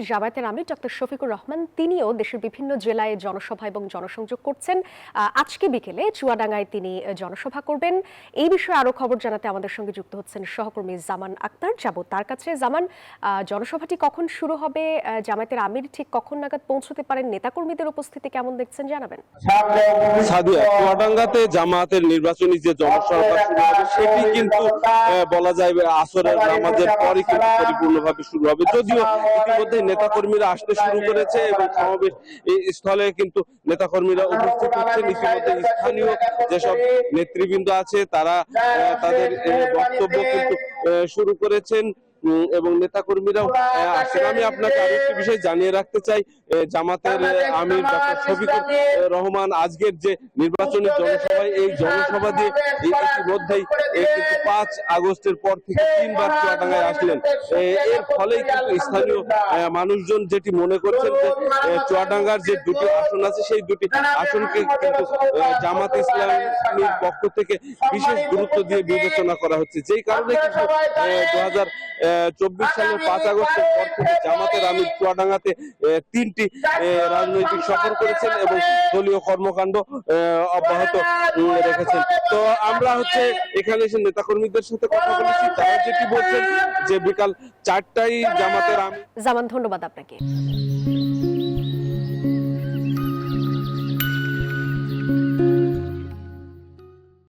জামায়াতের আমির ডক্টর শফিকুর রহমান তিনিও দেশের বিভিন্ন জেলায় জনসভা এবং জনসংযোগ করছেন। আজকে বিকেলে চুয়াডাঙ্গায় তিনি জনসভা করবেন। এই বিষয়ে আরো খবর জানাতে আমাদের সঙ্গে যুক্ত হচ্ছেন সহকর্মী জামান আক্তার। যাব তার কাছে। জামান, জনসভাটি কখন শুরু হবে, জামায়াতের আমির ঠিক কখন নাগাদ পৌঁছতে পারেন, নেতাকর্মীদের উপস্থিতি কেমন দেখছেন জানাবেন। সাদিয়া, চুয়াডাঙ্গাতে জামায়াতের নির্বাচনী যে জনসভা শুরু হবে সেটি কিন্তু বলা যায় আসরের নামাজের পরই কিন্তু পরিপূর্ণভাবে শুরু হবে। যদিও ইতিমধ্যে নেতাকর্মীরা আসতে শুরু করেছে এবং সমাবেশ স্থলে কিন্তু নেতাকর্মীরা উপস্থিত হচ্ছেন। ইতিমধ্যে স্থানীয় যেসব নেতৃবৃন্দ আছে তারা তাদের বক্তব্য কিন্তু শুরু করেছেন এবং নেতাকর্মীরাও আসছেন। আমি আপনাকে আরো একটি বিষয় জানিয়ে রাখতে চাই, জামাতের আমির ডক্টর শফিকুর রহমান আজকের যে নির্বাচনী জনসভায় এই জনসভা দিয়ে ইতিমধ্যেই কিন্তু 5 আগস্টের পর থেকে 3বার চুয়াডাঙ্গায় আসলেন। এর ফলেই কিন্তু স্থানীয় মানুষজন যেটি মনে করছেন যে চুয়াডাঙ্গার যে দুটি আসন আছে সেই দুটি আসনকে কিন্তু জামাত ইসলামীর পক্ষ থেকে বিশেষ গুরুত্ব দিয়ে বিবেচনা করা হচ্ছে, যেই কারণে কিন্তু 2024 সালের 5 আগস্টের পর থেকে জামাতের আমির চুয়াডাঙ্গাতে 3টি রাজনৈতিক সফর করেছেন এবং দলীয় কর্মকাণ্ড অব্যাহত রেখেছেন। তো আমরা এখানে এসে নেতাকর্মীদের সাথে কথা বলেছি, তারা যেটি বলছেন যে বিকাল 4টায় জামাতের আমির। জামান, ধন্যবাদ আপনাকে।